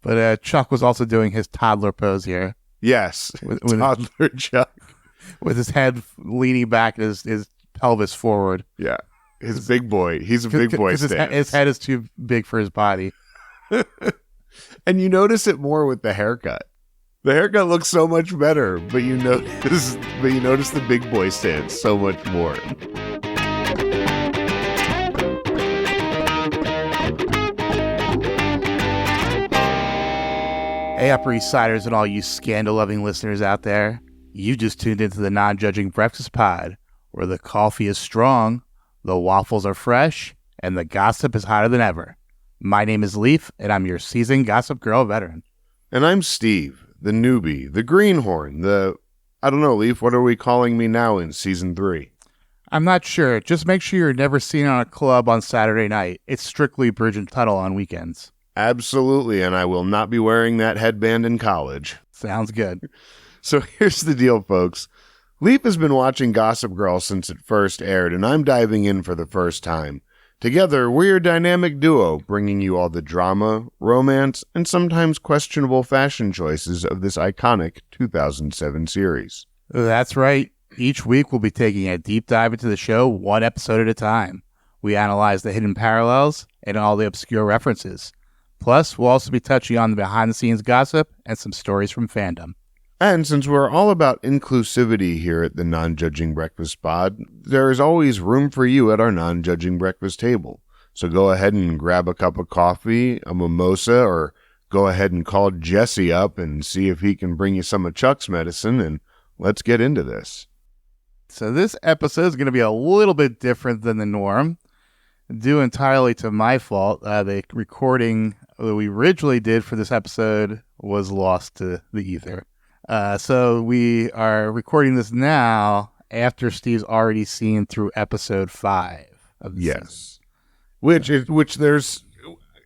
But Chuck was also doing his toddler pose here. Yes, with toddler Chuck. With his head leaning back and his pelvis forward. Yeah, his big boy. He's a big boy stance. His head is too big for his body. And you notice it more with the haircut. The haircut looks so much better, but you notice the big boy stance so much more. Hey, Upper East Siders and all you scandal-loving listeners out there. You just tuned into the Non-Judging Breakfast Pod, where the coffee is strong, the waffles are fresh, and the gossip is hotter than ever. My name is Leif, and I'm your seasoned Gossip Girl veteran. And I'm Steve, the newbie, the greenhorn, I don't know, Leif, what are we calling me now in Season 3? I'm not sure. Just make sure you're never seen on a club on Saturday night. It's strictly Bridge and Tunnel on weekends. Absolutely, and I will not be wearing that headband in college. Sounds good. So here's the deal, folks. Leif has been watching Gossip Girl since it first aired, and I'm diving in for the first time. Together, we're a dynamic duo, bringing you all the drama, romance, and sometimes questionable fashion choices of this iconic 2007 series. That's right. Each week, we'll be taking a deep dive into the show, one episode at a time. We analyze the hidden parallels and all the obscure references. Plus, we'll also be touching on the behind-the-scenes gossip and some stories from fandom. And since we're all about inclusivity here at the Non-Judging Breakfast Pod, there is always room for you at our non-judging breakfast table. So go ahead and grab a cup of coffee, a mimosa, or go ahead and call Jesse up and see if he can bring you some of Chuck's medicine, and let's get into this. So this episode is going to be a little bit different than the norm, due entirely to my fault. The recording that we originally did for this episode was lost to the ether. So we are recording this now after Steve's already seen through episode 5 of the season.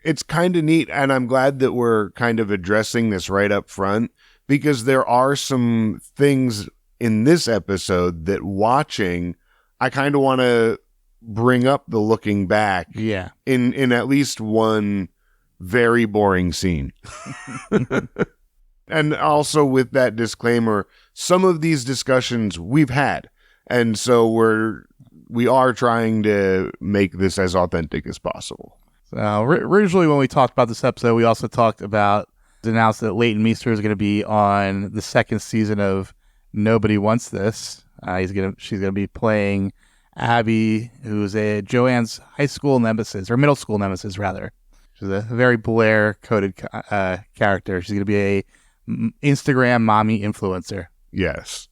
It's kind of neat, and I'm glad that we're kind of addressing this right up front, because there are some things in this episode that watching, I kind of want to bring up the looking back in at least one very boring scene. And also with that disclaimer, some of these discussions we've had, and so we are trying to make this as authentic as possible. So originally when we talked about this episode, we also talked about, announced that Leighton Meester is going to be on the second season of Nobody Wants This. She's going to be playing Abby, who's a Joanne's high school nemesis, or middle school nemesis rather. She's a very Blair coded character. She's going to be a Instagram mommy influencer. Yes,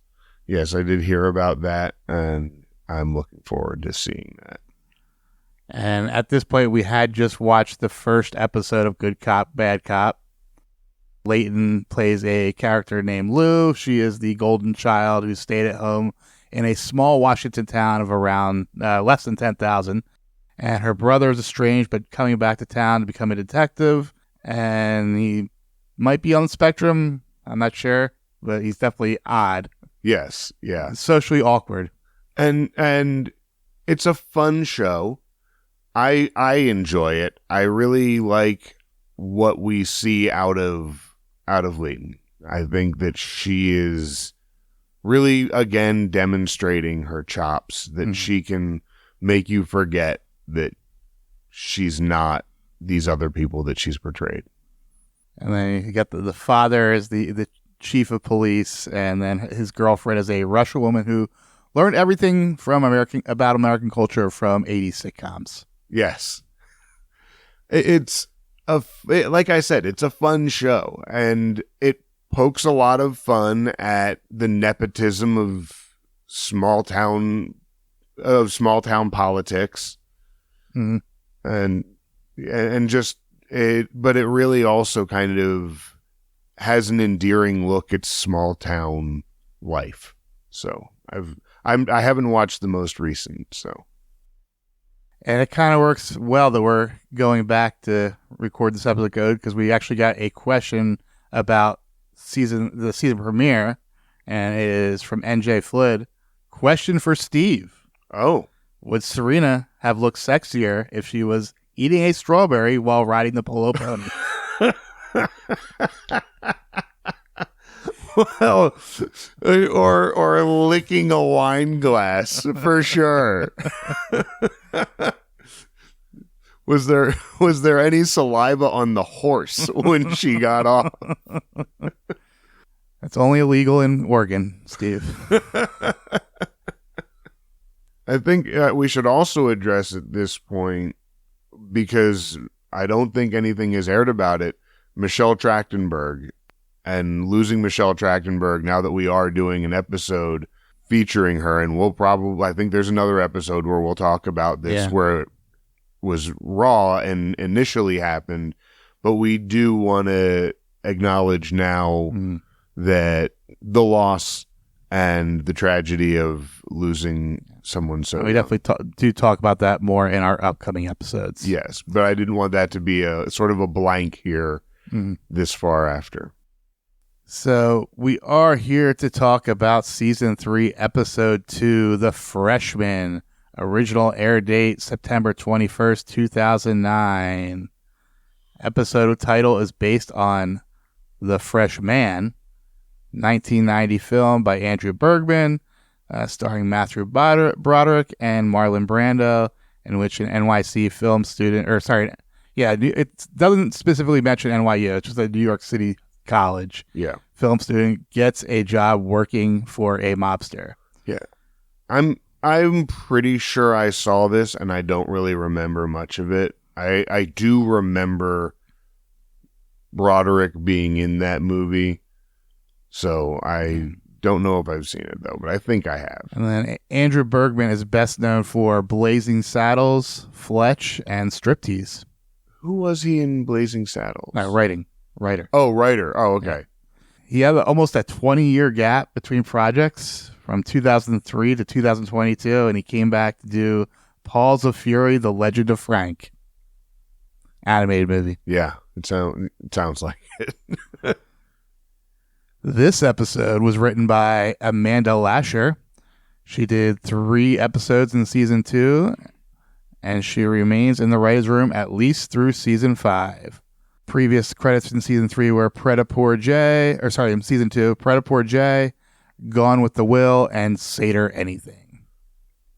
I did hear about that, and I'm looking forward to seeing that. And at this point, we had just watched the first episode of Good Cop, Bad Cop. Leighton plays a character named Lou. She is the golden child who stayed at home in a small Washington town of around less than 10,000. And her brother is estranged, but coming back to town to become a detective. And he might be on the spectrum. I'm not sure, but he's definitely odd. Yes, yeah. Socially awkward. And it's a fun show. I enjoy it. I really like what we see out of Leighton. I think that she is really, again, demonstrating her chops, that she can make you forget that she's not these other people that she's portrayed. And then you got the father is the chief of police, and then his girlfriend is a Russian woman who learned everything from about American culture from 80s sitcoms. Yes. It's like I said, it's a fun show, and it pokes a lot of fun at the nepotism of small town politics. Mm-hmm. And just it, but it really also kind of has an endearing look at small town life. So I haven't watched the most recent, so. And it kind of works well that we're going back to record this episode because we actually got a question about the season premiere, and it is from NJ Flood. Question for Steve. Oh. Would Serena have looked sexier if she was eating a strawberry while riding the polo pony? Well, or licking a wine glass for sure. Was there any saliva on the horse when she got off? That's only illegal in Oregon, Steve. I think we should also address at this point, because I don't think anything is aired about it, Michelle Trachtenberg. And losing Michelle Trachtenberg, now that we are doing an episode featuring her, and I think there's another episode where we'll talk about this, where it was raw and initially happened, but we do want to acknowledge now that the loss and the tragedy of losing someone so we definitely do talk about that more in our upcoming episodes. Yes, but I didn't want that to be a sort of a blank here this far after. So we are here to talk about Season 3, Episode 2, The Freshmen. Original air date, September 21st, 2009. Episode title is based on The Freshman, 1990 film by Andrew Bergman, starring Matthew Broderick and Marlon Brando, in which an NYC film student, it doesn't specifically mention NYU, it's just a New York City college film student gets a job working for a mobster. Yeah. I'm pretty sure I saw this and I don't really remember much of it. I do remember Broderick being in that movie, so I don't know if I've seen it though, but I think I have. And then Andrew Bergman is best known for Blazing Saddles, Fletch, and Striptease. Who was he in Blazing Saddles? Writer. Oh, writer. Oh, okay. Yeah. He had almost a 20-year gap between projects from 2003 to 2022, and he came back to do Paws of Fury, The Legend of Frank. Animated movie. Yeah, it sounds like it. This episode was written by Amanda Lasher. She did 3 episodes in Season 2, and she remains in the writer's room at least through Season 5. Previous credits in Season 3 were in Season 2, Predator J, Gone with the Will, and Seder Anything.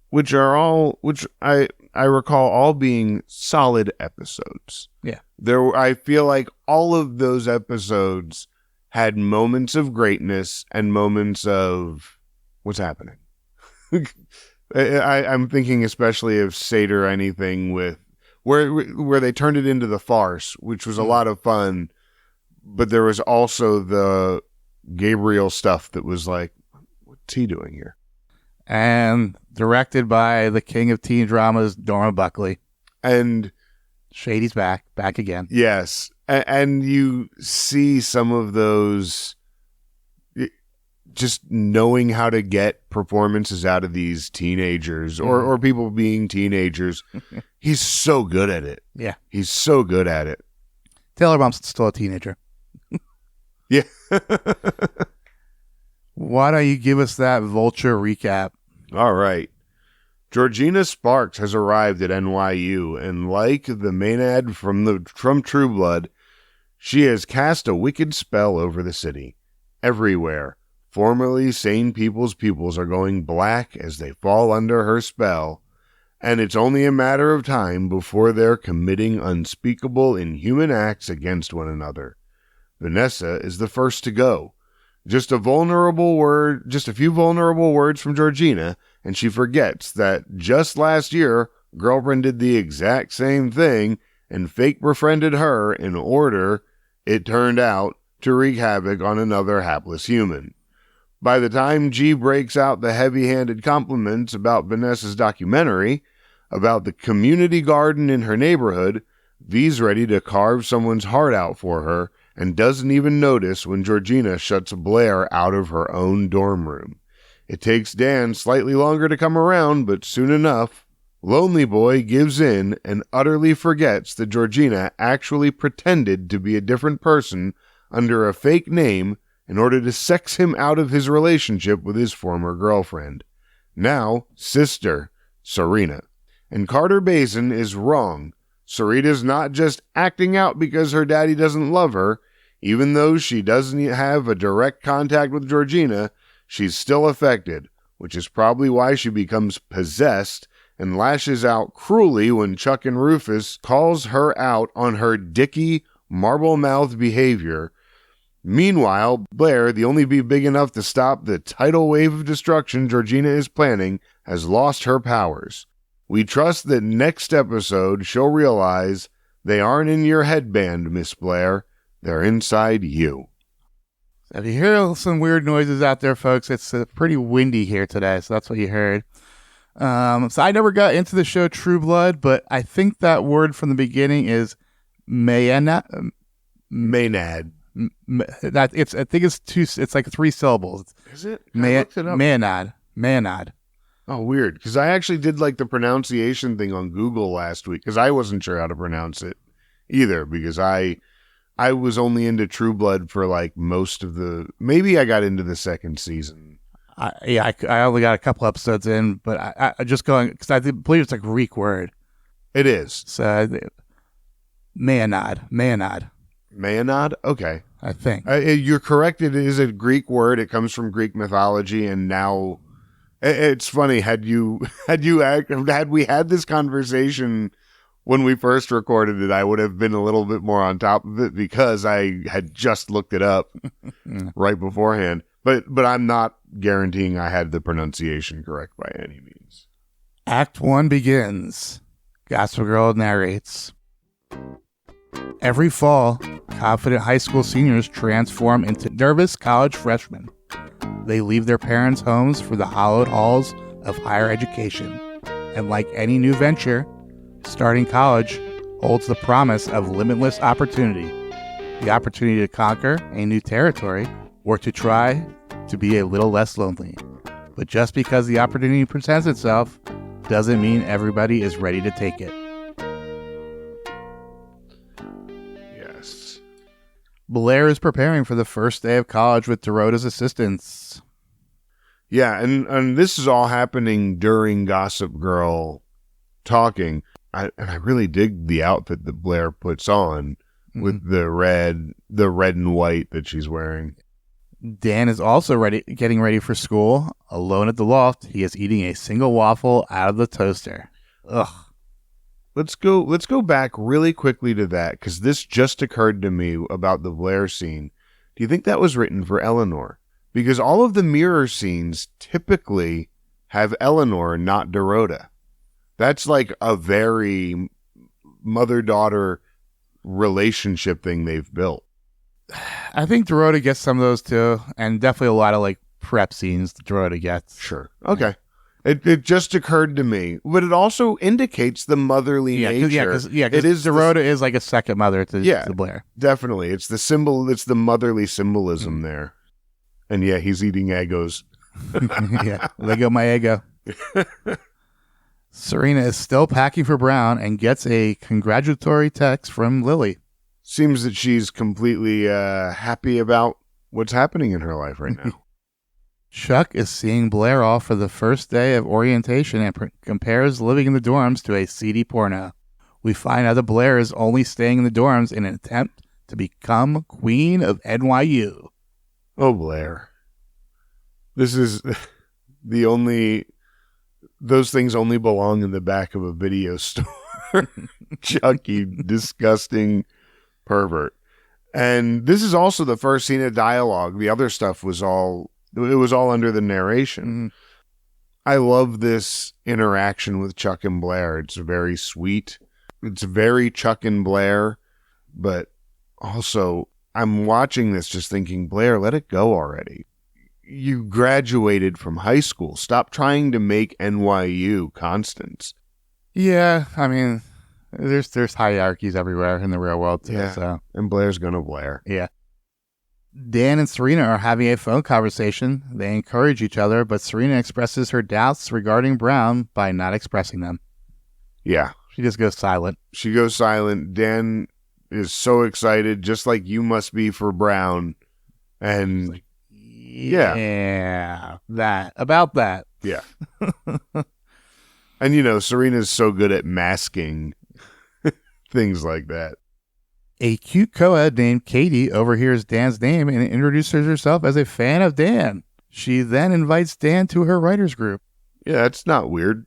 Which I recall all being solid episodes. Yeah. I feel like all of those episodes had moments of greatness and moments of what's happening. I'm thinking especially of Seder Anything with where they turned it into the farce, which was a lot of fun, but there was also the Gabriel stuff that was like, what's he doing here? And directed by the king of teen dramas, Norma Buckley. And Shady's back again. Yes. And you see some of those, just knowing how to get performances out of these teenagers or people being teenagers. He's so good at it. Yeah. He's so good at it. Taylor Mom's still a teenager. Yeah. Why don't you give us that Vulture recap? All right. Georgina Sparks has arrived at NYU, and like the Maenad from True Blood, she has cast a wicked spell over the city. Everywhere, formerly sane people's pupils are going black as they fall under her spell, and it's only a matter of time before they're committing unspeakable, inhuman acts against one another. Vanessa is the first to go. Just a few vulnerable words from Georgina, and she forgets that just last year, girlfriend did the exact same thing and fake befriended her in order, it turned out, to wreak havoc on another hapless human. By the time G breaks out the heavy-handed compliments about Vanessa's documentary, about the community garden in her neighborhood, V's ready to carve someone's heart out for her and doesn't even notice when Georgina shuts Blair out of her own dorm room. It takes Dan slightly longer to come around, but soon enough, Lonely Boy gives in and utterly forgets that Georgina actually pretended to be a different person under a fake name in order to sex him out of his relationship with his former girlfriend. Now, sister, Serena. And Carter Bazin is wrong. Serena's not just acting out because her daddy doesn't love her. Even though she doesn't have a direct contact with Georgina, she's still affected, which is probably why she becomes possessed and lashes out cruelly when Chuck and Rufus calls her out on her dicky, marble-mouthed behavior. Meanwhile, Blair, the only bee big enough to stop the tidal wave of destruction Georgina is planning, has lost her powers. We trust that next episode she'll realize they aren't in your headband, Miss Blair. They're inside you. If you hear some weird noises out there, folks, it's pretty windy here today, so that's what you heard. So I never got into the show True Blood, but I think that word from the beginning is Maynad. I think it's two. It's like 3 syllables. Is it? I looked it up. Maynad. Oh, weird. Because I actually did like the pronunciation thing on Google last week because I wasn't sure how to pronounce it either. Because I was only into True Blood for like most of the. Maybe I got into the second season. I only got a couple episodes in, but I just going because I believe it's a Greek word. It is. So Maynad. Maynad? Okay. I think. You're correct. It is a Greek word. It comes from Greek mythology, and now it's funny. Had we had this conversation when we first recorded it, I would have been a little bit more on top of it because I had just looked it up right beforehand. But I'm not guaranteeing I had the pronunciation correct by any means. Act 1 begins. Gospel Girl narrates. Every fall, confident high school seniors transform into nervous college freshmen. They leave their parents' homes for the hallowed halls of higher education. And like any new venture, starting college holds the promise of limitless opportunity. The opportunity to conquer a new territory or to try to be a little less lonely. But just because the opportunity presents itself doesn't mean everybody is ready to take it. Yes. Blair is preparing for the first day of college with Dorota's assistance. Yeah, and this is all happening during Gossip Girl talking. I really dig the outfit that Blair puts on with the red and white that she's wearing. Dan is also getting ready for school. Alone at the loft, he is eating a single waffle out of the toaster. Ugh. Let's go back really quickly to that, because this just occurred to me about the Blair scene. Do you think that was written for Eleanor? Because all of the mirror scenes typically have Eleanor, not Dorota. That's like a very mother-daughter relationship thing they've built. I think Dorota gets some of those too, and definitely a lot of like prep scenes Dorota gets. Sure. Okay. It just occurred to me, but it also indicates the motherly nature. Because Dorota is like a second mother to Blair. Definitely. It's the symbol. It's the motherly symbolism there. And yeah, he's eating Eggos. Yeah, Lego my Eggo. Serena is still packing for Brown and gets a congratulatory text from Lily. Seems that she's completely happy about what's happening in her life right now. Chuck is seeing Blair off for the first day of orientation and compares living in the dorms to a seedy porno. We find out that Blair is only staying in the dorms in an attempt to become queen of NYU. Oh, Blair. This is the only... Those things only belong in the back of a video store. Chuck, you disgusting pervert. And this is also the first scene of dialogue. The other stuff was all under the narration. I love this interaction with Chuck and Blair. It's very sweet. It's very Chuck and Blair, but also I'm watching this just thinking, Blair, let it go already. You graduated from high school. Stop trying to make NYU Constance. Yeah, I mean, there's hierarchies everywhere in the real world too. Yeah, so. And Blair's gonna Blair. Yeah. Dan and Serena are having a phone conversation. They encourage each other, but Serena expresses her doubts regarding Brown by not expressing them. Yeah. She just goes silent. Dan is so excited, just like you must be for Brown. And yeah, about that. Yeah. And Serena's so good at masking things like that. A cute co-ed named Katie overhears Dan's name and introduces herself as a fan of Dan. She then invites Dan to her writers group. Yeah, it's not weird.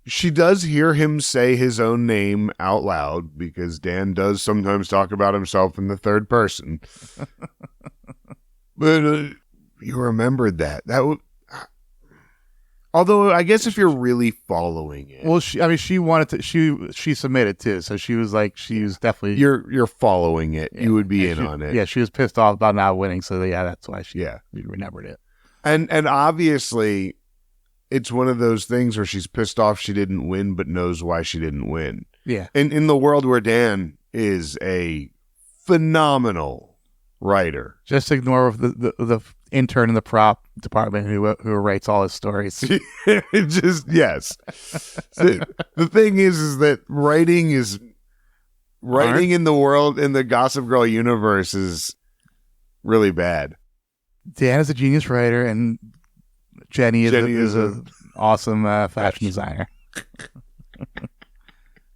She does hear him say his own name out loud because Dan does sometimes talk about himself in the third person. But you remembered that. Although I guess if you're really following it, well, she wanted to. She submitted too, so she was like, she was definitely. You're following it. Yeah, you would be in on it. Yeah, she was pissed off about not winning, so yeah, that's why she remembered it. And obviously, it's one of those things where she's pissed off she didn't win, but knows why she didn't win. Yeah. In the world where Dan is a phenomenal writer, just ignore the intern in the prop department who writes all his stories. Yes. The thing is that writing in the world, in the Gossip Girl universe, is really bad. Dan is a genius writer, and Jenny is an awesome fashion designer.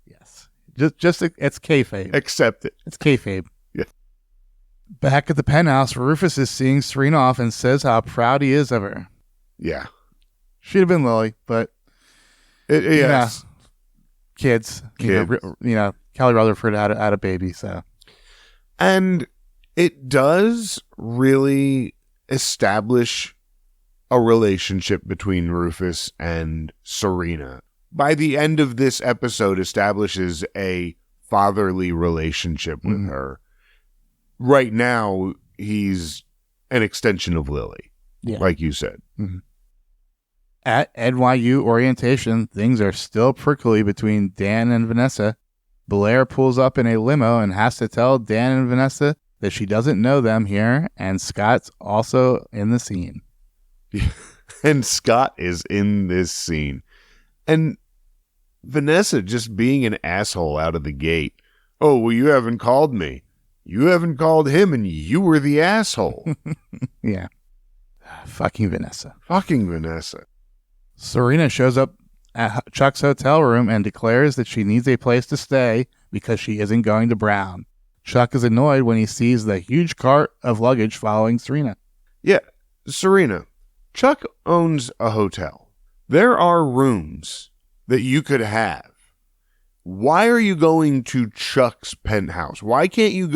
Yes, just it's kayfabe. Accept it. It's kayfabe. Yeah. Back at the penthouse, Rufus is seeing Serena off and says how proud he is of her. Yeah, she'd have been Lily, but yes, kids. You know, Kelly Rutherford had a baby, so. And it does really establish a relationship between Rufus and Serena. By the end of this episode, establishes a fatherly relationship with her. Right now, he's an extension of Lily, like you said. Mm-hmm. At NYU orientation, things are still prickly between Dan and Vanessa. Blair pulls up in a limo and has to tell Dan and Vanessa that she doesn't know them here, and Scott's also in the scene. And Scott is in this scene. And Vanessa just being an asshole out of the gate. Oh, well, you haven't called me. You haven't called him, and you were the asshole. Yeah. Fucking Vanessa. Fucking Vanessa. Serena shows up at Chuck's hotel room and declares that she needs a place to stay because she isn't going to Brown. Chuck is annoyed when he sees the huge cart of luggage following Serena. Yeah, Serena, Chuck owns a hotel. There are rooms that you could have. Why are you going to Chuck's penthouse? Why can't you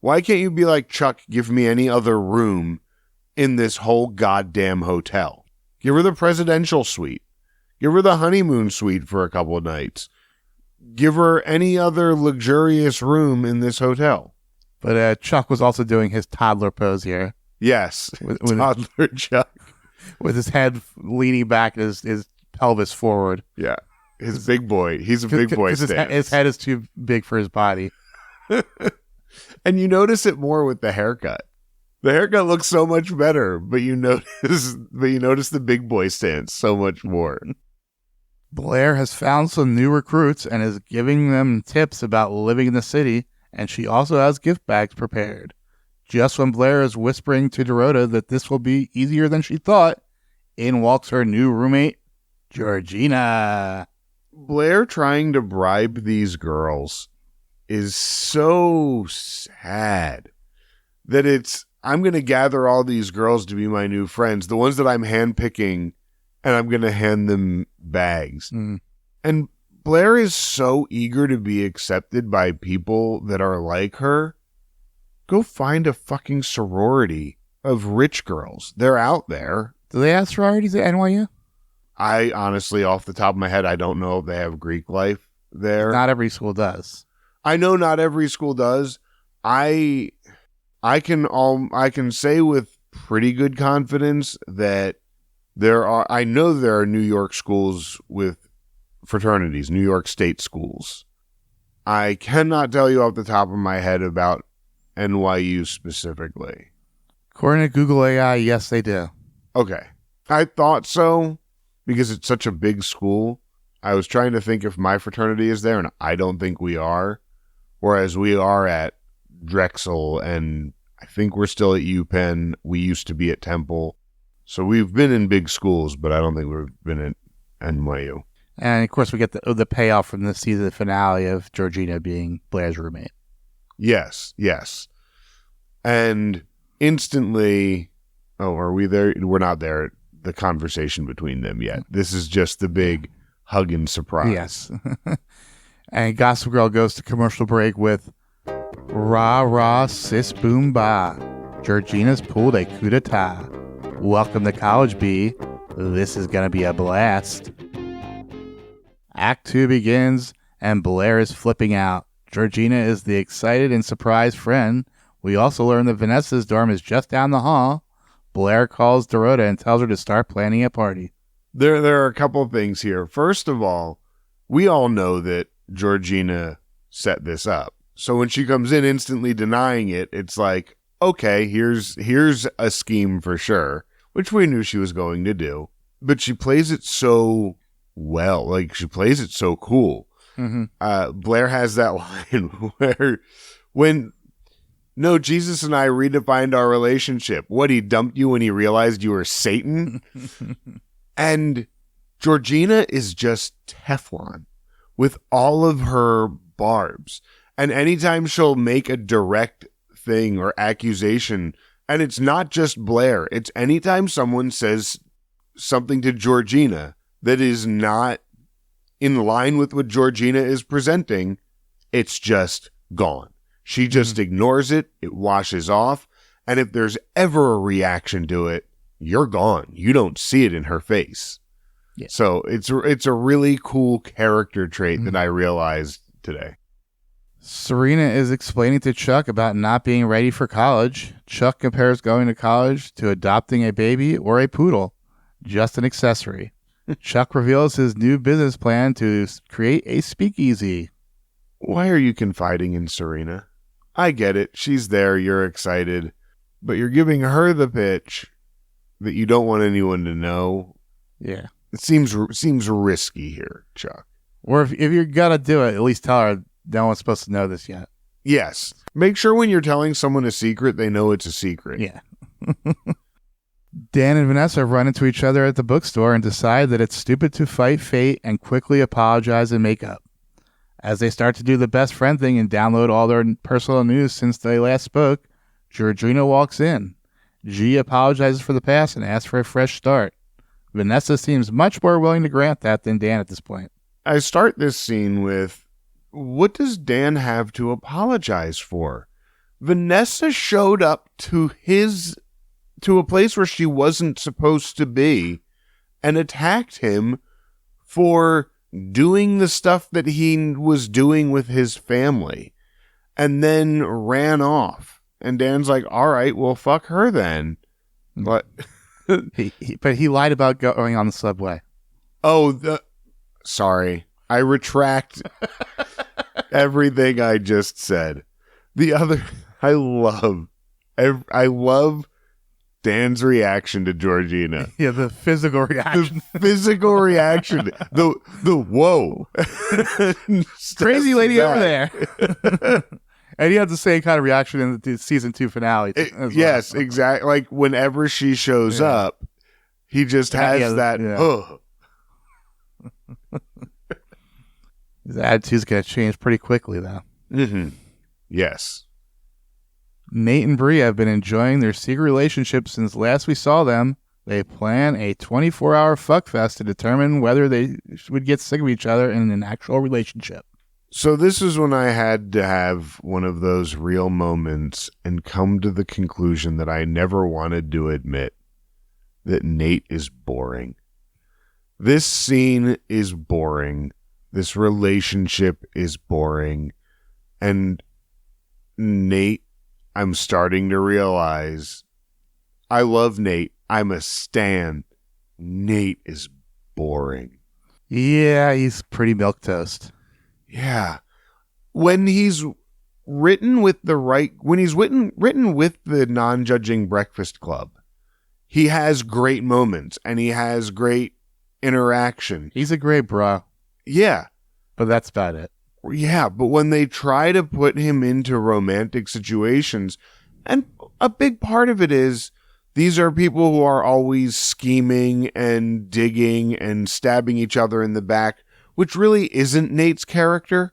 be like, Chuck, give me any other room in this whole goddamn hotel? Give her the presidential suite. Give her the honeymoon suite for a couple of nights. Give her any other luxurious room in this hotel. But Chuck was also doing his toddler pose here. Yes, with toddler Chuck. With his head leaning back, his pelvis forward. Yeah, his big boy. He's a big boy stance. His head is too big for his body. And you notice it more with the haircut. The haircut looks so much better, but you notice the big boy stance so much more. Blair has found some new recruits and is giving them tips about living in the city, and she also has gift bags prepared. Just when Blair is whispering to Dorota that this will be easier than she thought, in walks her new roommate, Georgina. Blair trying to bribe these girls is so sad that I'm going to gather all these girls to be my new friends, the ones that I'm handpicking, and I'm going to hand them bags. And Blair is so eager to be accepted by people that are like her. Go find a fucking sorority of rich girls. They're out there. Do they have sororities at NYU? I honestly, off the top of my head, I don't know if they have Greek life there. Not every school does. I know not every school does. I can say with pretty good confidence that I know there are New York schools with fraternities, New York State schools. I cannot tell you off the top of my head about NYU specifically. According to Google AI, yes, they do. Okay. I thought so because it's such a big school. I was trying to think if my fraternity is there, and I don't think we are. Whereas we are at Drexel, and I think we're still at UPenn. We used to be at Temple. So we've been in big schools, but I don't think we've been at NYU. And of course, we get the payoff from the season finale of Georgina being Blair's roommate. Yes. And instantly, are we there? We're not there at the conversation between them yet. This is just the big hug and surprise. Yes. And Gossip Girl goes to commercial break with Rah Rah Sis Boom Ba. Georgina's pulled a coup d'etat. Welcome to College B. This is going to be a blast. Act 2 begins, and Blair is flipping out. Georgina is the excited and surprised friend. We also learn that Vanessa's dorm is just down the hall. Blair calls Dorota and tells her to start planning a party. There are a couple of things here. First of all, we all know that Georgina set this up. So when she comes in instantly denying it, it's like, okay, here's a scheme for sure, which we knew she was going to do. But she plays it so well. Like, she plays it so cool. Mm-hmm. Blair has that line where no, Jesus and I redefined our relationship. What, he dumped you when he realized you were Satan? And Georgina is just Teflon with all of her barbs. And anytime she'll make a direct thing or accusation, and it's not just Blair, it's anytime someone says something to Georgina that is not in line with what Georgina is presenting, it's just gone. She just ignores it. It washes off. And if there's ever a reaction to it, you're gone. You don't see it in her face. Yeah. So it's a really cool character trait that I realized today. Serena is explaining to Chuck about not being ready for college. Chuck compares going to college to adopting a baby or a poodle. Just an accessory. Chuck reveals his new business plan to create a speakeasy. Why are you confiding in Serena? I get it. She's there. You're excited. But you're giving her the pitch that you don't want anyone to know. Yeah. It seems risky here, Chuck. Or if you're going to do it, at least tell her no one's supposed to know this yet. Yes. Make sure when you're telling someone a secret, they know it's a secret. Yeah. Dan and Vanessa run into each other at the bookstore and decide that it's stupid to fight fate and quickly apologize and make up. As they start to do the best friend thing and download all their personal news since they last spoke, Georgina walks in. G apologizes for the past and asks for a fresh start. Vanessa seems much more willing to grant that than Dan at this point. I start this scene with, what does Dan have to apologize for? Vanessa showed up to a place where she wasn't supposed to be and attacked him for doing the stuff that he was doing with his family, and then ran off. And Dan's like, all right, well, fuck her then. But he lied about going on the subway. Sorry. I retract everything I just said. I love Dan's reaction to Georgina. Yeah, the physical reaction. The whoa. Crazy lady over there. And he had the same kind of reaction in the season 2 finale. Yes, exactly. Like whenever she shows up, he just has that. His attitude's going to change pretty quickly, though. Mm-hmm. Yes. Nate and Bree have been enjoying their secret relationship since last we saw them. They plan a 24-hour fuckfest to determine whether they would get sick of each other in an actual relationship. So this is when I had to have one of those real moments and come to the conclusion that I never wanted to admit, that Nate is boring. This scene is boring. This relationship is boring. And Nate, I'm starting to realize, I love Nate. I'm a stan. Nate is boring. Yeah, he's pretty milquetoast. Yeah. When he's written with the non-judging Breakfast Club, he has great moments and he has great interaction. He's a great bro. Yeah. But that's about it. Yeah, but when they try to put him into romantic situations, and a big part of it is these are people who are always scheming and digging and stabbing each other in the back which really isn't Nate's character.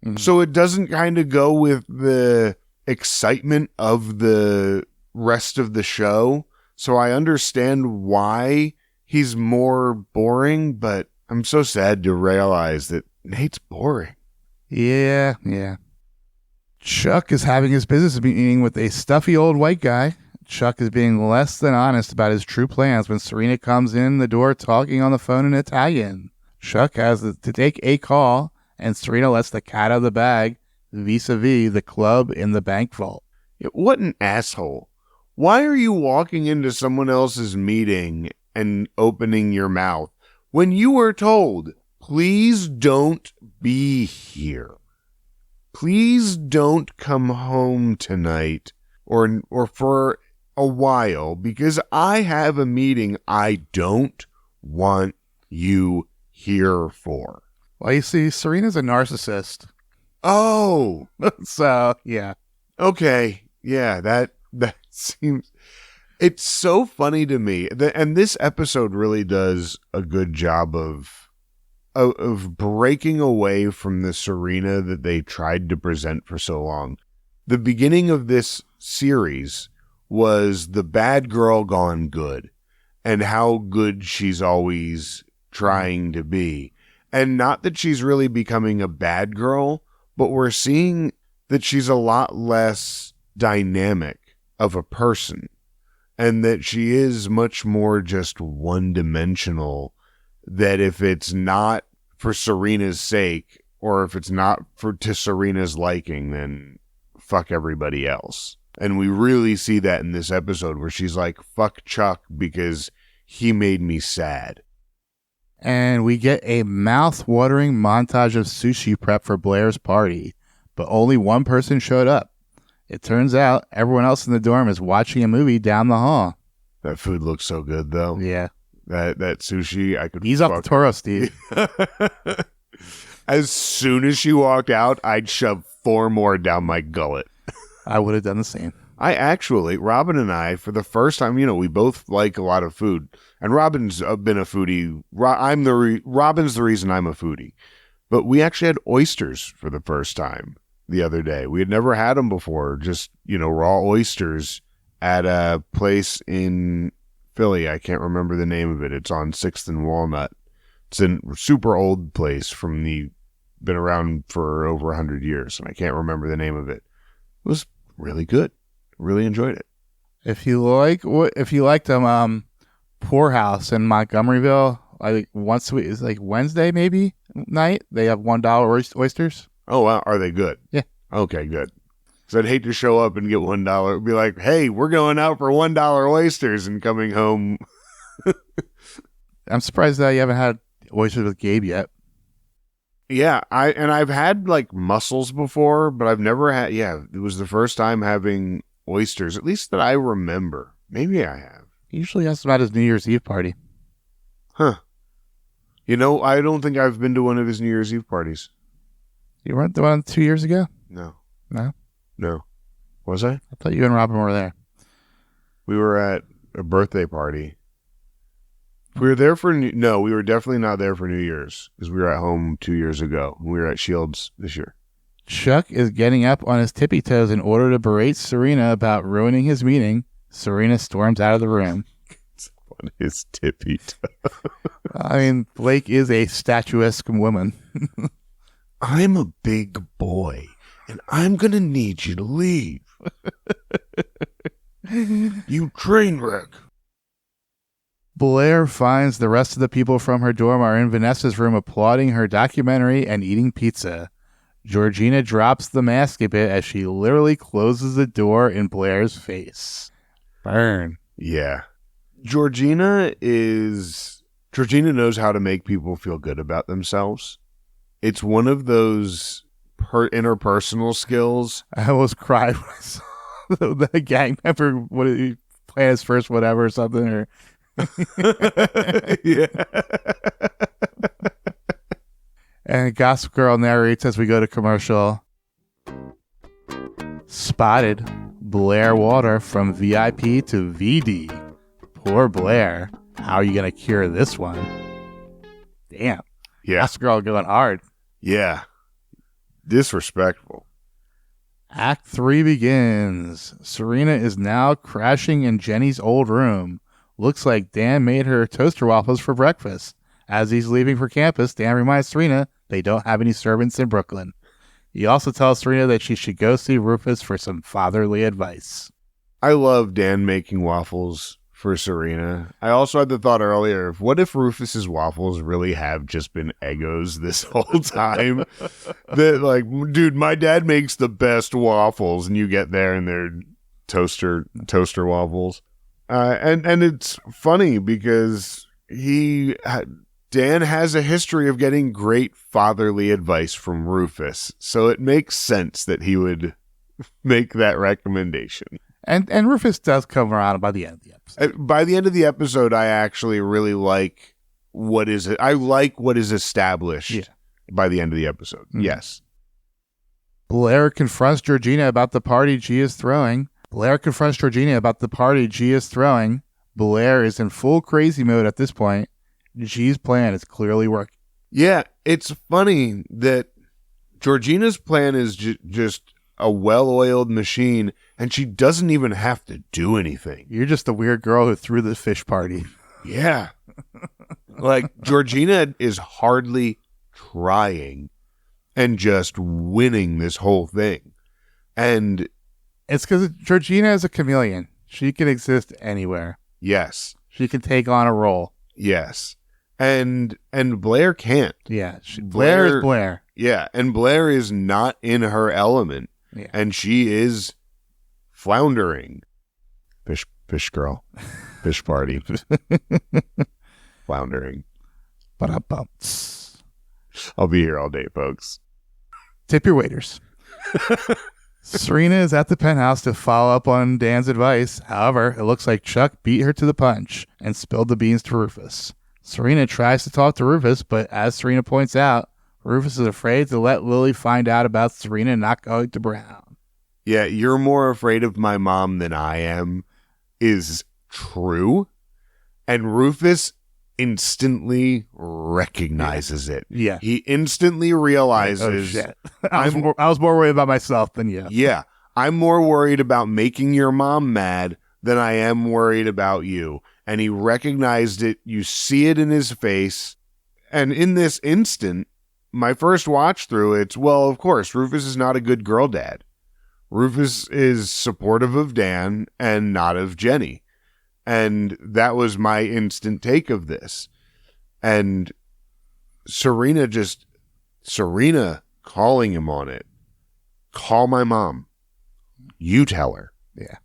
Mhm. So it doesn't kind of go with the excitement of the rest of the show. So I understand why he's more boring, but I'm so sad to realize that Nate's boring. Yeah. Chuck is having his business meeting with a stuffy old white guy. Chuck is being less than honest about his true plans when Serena comes in the door talking on the phone in Italian. Chuck has to take a call, and Serena lets the cat out of the bag vis-a-vis the club in the bank vault. What an asshole. Why are you walking into someone else's meeting and opening your mouth when you were told, please don't be here? Please don't come home tonight or for a while because I have a meeting I don't want you here for. Well, you see, Serena's a narcissist. Oh, So, yeah. okay. Yeah, that seems... It's so funny to me. And this episode really does a good job of breaking away from the Serena that they tried to present for so long. The beginning of this series was the bad girl gone good and how good she's always trying to be. And not that she's really becoming a bad girl, but we're seeing that she's a lot less dynamic of a person and that she is much more just one-dimensional, that if it's not for Serena's sake or if it's not to Serena's liking, then fuck everybody else. And we really see that in this episode where she's like, fuck Chuck because he made me sad. And we get a mouth-watering montage of sushi prep for Blair's party, but only one person showed up. It turns out everyone else in the dorm is watching a movie down the hall. That food looks so good, though. Yeah. That sushi, I could... Ease off the Toro, Steve. As soon as she walked out, I'd shove 4 more down my gullet. I would have done the same. I actually, Robin and I, for the first time, we both like a lot of food. And Robin's been a foodie. Robin's the reason I'm a foodie. But we actually had oysters for the first time the other day. We had never had them before. Just, raw oysters at a place in Philly. I can't remember the name of it. It's on 6th and Walnut. It's a super old place been around for over 100 years. And I can't remember the name of it. It was really good. Really enjoyed it. If you like Poorhouse in Montgomeryville, like once a week, it's like Wednesday maybe night, they have $1 oysters. Oh wow, are they good? Yeah. Okay, good. Because I'd hate to show up and get $1. It'd be like, hey, we're going out for $1 oysters and coming home. I'm surprised that you haven't had oysters with Gabe yet. Yeah, I've had like mussels before, but I've never had. Yeah, it was the first time having oysters, at least that I remember. Maybe I have. He usually has them at his New Year's Eve party. Huh. I don't think I've been to one of his New Year's Eve parties. You weren't the one 2 years ago? No. No? Was I? I thought you and Robin were there. We were at a birthday party. We were there no, we were definitely not there for New Year's because we were at home 2 years ago. We were at Shields this year. Chuck is getting up on his tippy toes in order to berate Serena about ruining his meeting. Serena storms out of the room. On his tippy toe. I mean, Blake is a statuesque woman. I'm a big boy, and I'm going to need you to leave. You train wreck. Blair finds the rest of the people from her dorm are in Vanessa's room applauding her documentary and eating pizza. Georgina drops the mask a bit as she literally closes the door in Blair's face. Burn. Yeah. Georgina knows how to make people feel good about themselves. It's one of those interpersonal skills. I almost cried when I saw the gang member, what did he plan his first whatever or something, or yeah. And Gossip Girl narrates as we go to commercial. Spotted Blair Water from VIP to VD. Poor Blair. How are you going to cure this one? Damn. Yeah. Oscar girl going hard. Yeah. Disrespectful. Act 3 begins. Serena is now crashing in Jenny's old room. Looks like Dan made her toaster waffles for breakfast. As he's leaving for campus, Dan reminds Serena they don't have any servants in Brooklyn. He also tells Serena that she should go see Rufus for some fatherly advice. I love Dan making waffles for Serena. I also had the thought earlier, what if Rufus's waffles really have just been Eggos this whole time? That like, dude, my dad makes the best waffles, and you get there and they're toaster waffles. And it's funny because Dan has a history of getting great fatherly advice from Rufus, so it makes sense that he would make that recommendation. And Rufus does come around by the end of the episode. By the end of the episode, I actually really like what is established by the end of the episode. Mm-hmm. Yes. Blair confronts Georgina about the party G is throwing. Blair is in full crazy mode at this point. G's plan is clearly working. Yeah, it's funny that Georgina's plan is just a well-oiled machine, and she doesn't even have to do anything. You're just the weird girl who threw the fish party. Yeah. Like, Georgina is hardly trying and just winning this whole thing. And it's because Georgina is a chameleon. She can exist anywhere. Yes. She can take on a role. Yes. And Blair can't. Yeah. Blair is Blair. Yeah. And Blair is not in her element. Yeah. And she is floundering. Fish girl. Fish party. Floundering. I'll be here all day, folks. Tip your waiters. Serena is at the penthouse to follow up on Dan's advice. However, it looks like Chuck beat her to the punch and spilled the beans to Rufus. Serena tries to talk to Rufus, but as Serena points out, Rufus is afraid to let Lily find out about Serena not going to Brown. Yeah, you're more afraid of my mom than I am is true. And Rufus instantly recognizes it. Yeah. He instantly realizes. Oh, shit. I was more worried about myself than you. Yeah. I'm more worried about making your mom mad than I am worried about you. And he recognized it. You see it in his face. And in this instant, my first watch through, it's, well, of course, Rufus is not a good girl dad. Rufus is supportive of Dan and not of Jenny. And that was my instant take of this. And Serena calling him on it. Call my mom. You tell her. Yeah.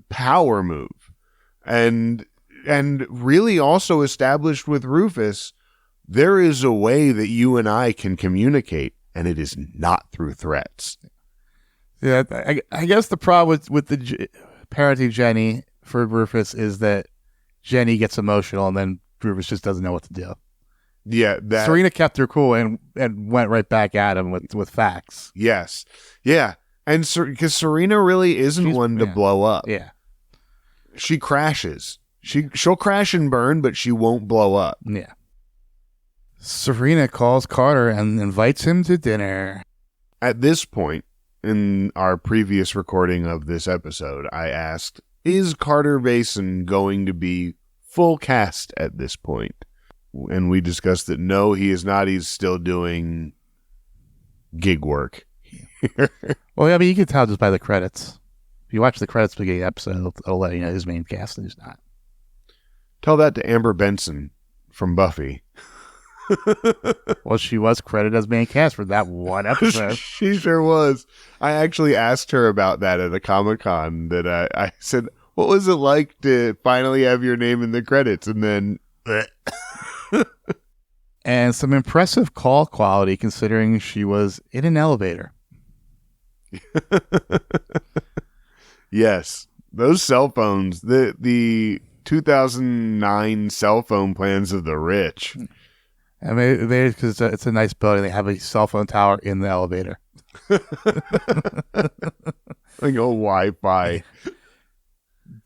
Power move. And really also established with Rufus, there is a way that you and I can communicate, and it is not through threats. Yeah, I guess the problem with the parenting Jenny for Rufus is that Jenny gets emotional and then Rufus just doesn't know what to do. Yeah. Serena kept her cool and went right back at him with facts. Yes. Yeah. And because Serena really isn't one to blow up. Yeah. She crashes. She'll crash and burn, but she won't blow up. Yeah. Serena calls Carter and invites him to dinner. At this point, in our previous recording of this episode, I asked, is Carter Basin going to be full cast at this point? And we discussed that no, he is not. He's still doing gig work. Well, I mean, you can tell just by the credits. If you watch the credits beginning of the episode, it'll let you know who's main cast and who's not. Tell that to Amber Benson from Buffy. Well, she was credited as main cast for that one episode. She sure was. I actually asked her about that at a Comic-Con. That I said, what was it like to finally have your name in the credits? And then... And some impressive call quality considering she was in an elevator. Yes. Those cell phones, the 2009 cell phone plans of the rich. I mean, because it's a nice building. They have a cell phone tower in the elevator. Like, oh, Wi-Fi.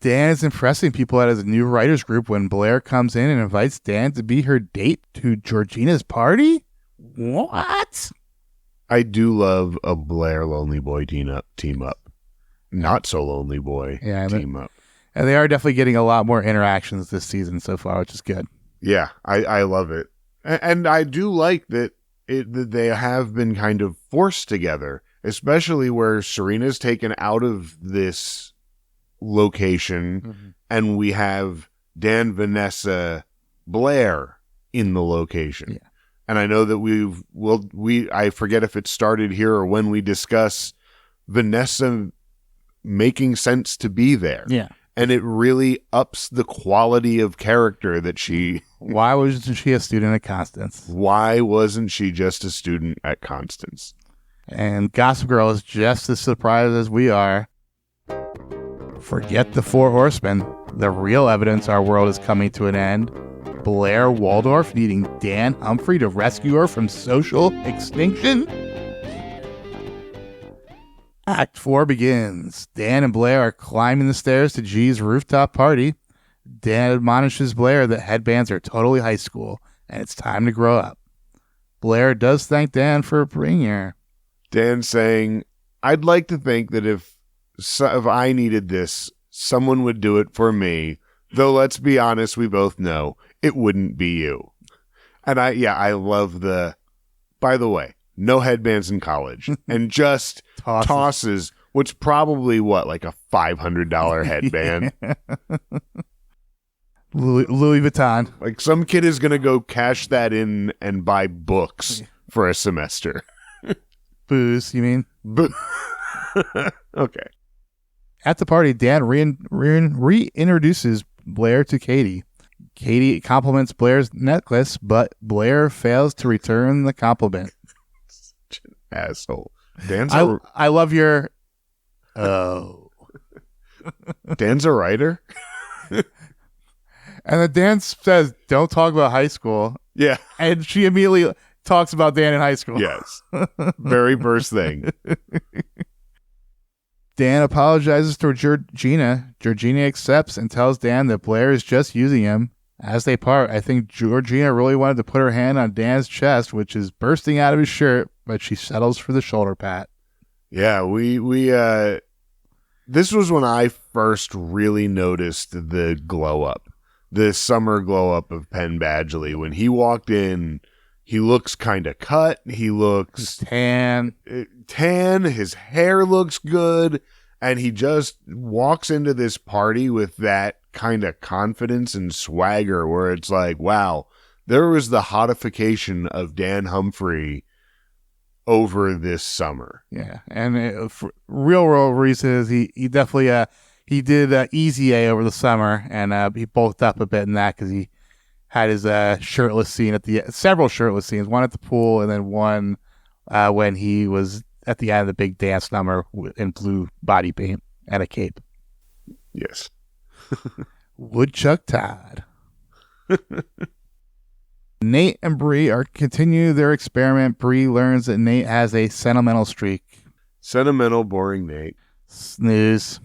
Dan is impressing people at his new writers group when Blair comes in and invites Dan to be her date to Georgina's party? What? I do love a Blair Lonely Boy team up. Not so Lonely Boy team up. And they are definitely getting a lot more interactions this season so far, which is good. Yeah, I love it. And I do like that they have been kind of forced together, especially where Serena's taken out of this location and we have Dan, Vanessa, Blair in the location. Yeah. And I know that I forget if it started here or when we discuss Vanessa making sense to be there. Yeah. And it really ups the quality of character that she... Why wasn't she a student at Constance? Why wasn't she just a student at Constance? And Gossip Girl is just as surprised as we are. Forget the Four Horsemen. The real evidence our world is coming to an end. Blair Waldorf needing Dan Humphrey to rescue her from social extinction? Act 4 begins. Dan and Blair are climbing the stairs to G's rooftop party. Dan admonishes Blair that headbands are totally high school, and it's time to grow up. Blair does thank Dan for bringing her. Dan saying, I'd like to think that if I needed this, someone would do it for me. Though let's be honest, we both know it wouldn't be you. And I love by the way, no headbands in college and just tosses, which probably like a $500 headband. Louis Vuitton. Like some kid is going to go cash that in and buy books for a semester. Booze, you mean? Okay. At the party, Dan reintroduces Blair to Katie. Katie compliments Blair's necklace, but Blair fails to return the compliment. Such an asshole. I love your... Oh. Dan's a writer? And then Dan says, don't talk about high school. Yeah. And she immediately talks about Dan in high school. Yes. Very first thing. Dan apologizes to Georgina. Georgina accepts and tells Dan that Blair is just using him. As they part, I think Georgina really wanted to put her hand on Dan's chest, which is bursting out of his shirt, but she settles for the shoulder pat. Yeah, this was when I first really noticed the glow up. The summer glow up of Penn Badgley. When he walked in, he looks kind of cut. He looks tan. His hair looks good. And he just walks into this party with that kind of confidence and swagger where it's like, wow, there was the hottification of Dan Humphrey over this summer. Yeah. And for real world reasons, he definitely, he did Easy A over the summer, and he bulked up a bit in that because he had his shirtless scene several shirtless scenes, one at the pool and then one when he was at the end of the big dance number in blue body paint and a cape. Yes. Woodchuck Todd. Nate and Bree continue their experiment. Bree learns that Nate has a sentimental streak. Sentimental, boring Nate. Snooze.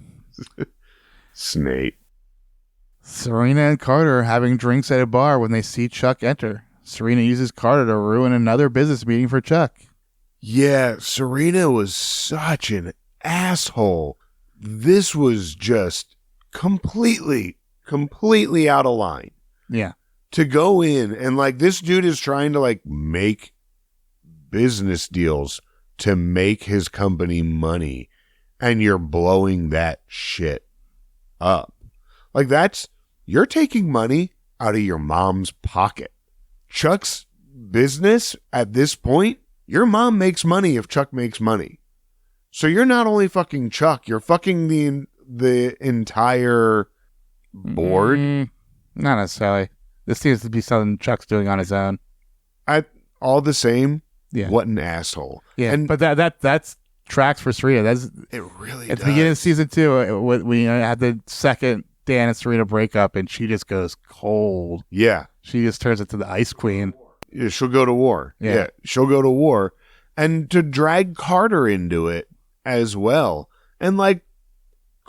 Snake. Serena and Carter are having drinks at a bar when they see Chuck enter. Serena uses Carter to ruin another business meeting for Chuck. Yeah, Serena was such an asshole. This was just completely out of line. Yeah. To go in and this dude is trying to make business deals to make his company money, and you're blowing that shit up. You're taking money out of your mom's pocket. Chuck's business at this point, your mom makes money if Chuck makes money. So you're not only fucking Chuck, you're fucking the entire board. Not necessarily. This seems to be something Chuck's doing on his own. All the same, yeah. What an asshole. Yeah, but that's tracks for Serena. It really at the beginning of season 2, we had the second Dan and Serena breakup, and she just goes cold. Yeah. She just turns into the Ice Queen. Yeah, she'll go to war. Yeah, she'll go to war. And to drag Carter into it as well. And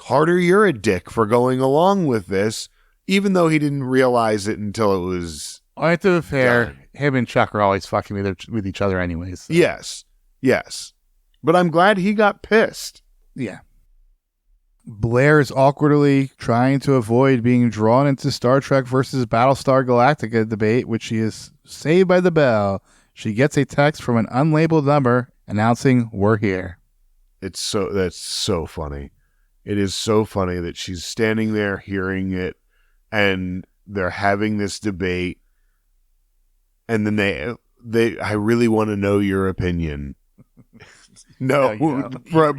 Carter, you're a dick for going along with this, even though he didn't realize it until it was To be fair, done. him and Chuck are always fucking with each other anyways. So. Yes. But I'm glad he got pissed. Yeah. Blair is awkwardly trying to avoid being drawn into Star Trek versus Battlestar Galactica debate, which she is saved by the bell. She gets a text from an unlabeled number announcing we're here. That's so funny. It is so funny that she's standing there hearing it and they're having this debate, and then they I really want to know your opinion. No, you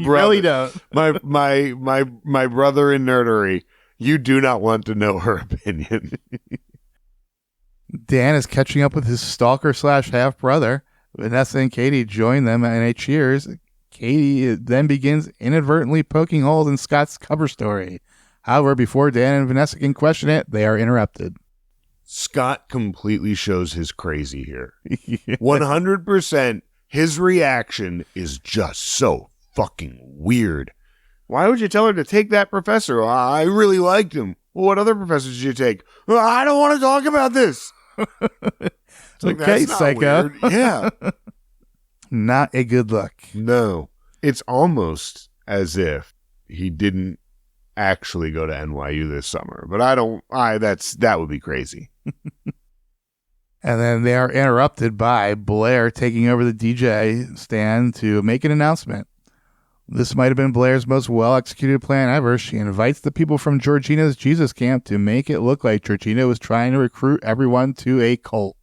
really don't. My brother in nerdery, you do not want to know her opinion. Dan is catching up with his stalker / half brother. Vanessa and Katie join them in a cheers. Katie then begins inadvertently poking holes in Scott's cover story. However, before Dan and Vanessa can question it, they are interrupted. Scott completely shows his crazy here. 100%. His reaction is just so fucking weird. Why would you tell her to take that professor? I really liked him. Well, what other professors did you take? I don't want to talk about this. It's like, okay, that's not psycho. weird. Yeah. Not a good look. No. It's almost as if he didn't actually go to NYU this summer. But that would be crazy. And then they are interrupted by Blair taking over the DJ stand to make an announcement. This might have been Blair's most well-executed plan ever. She invites the people from Georgina's Jesus camp to make it look like Georgina was trying to recruit everyone to a cult.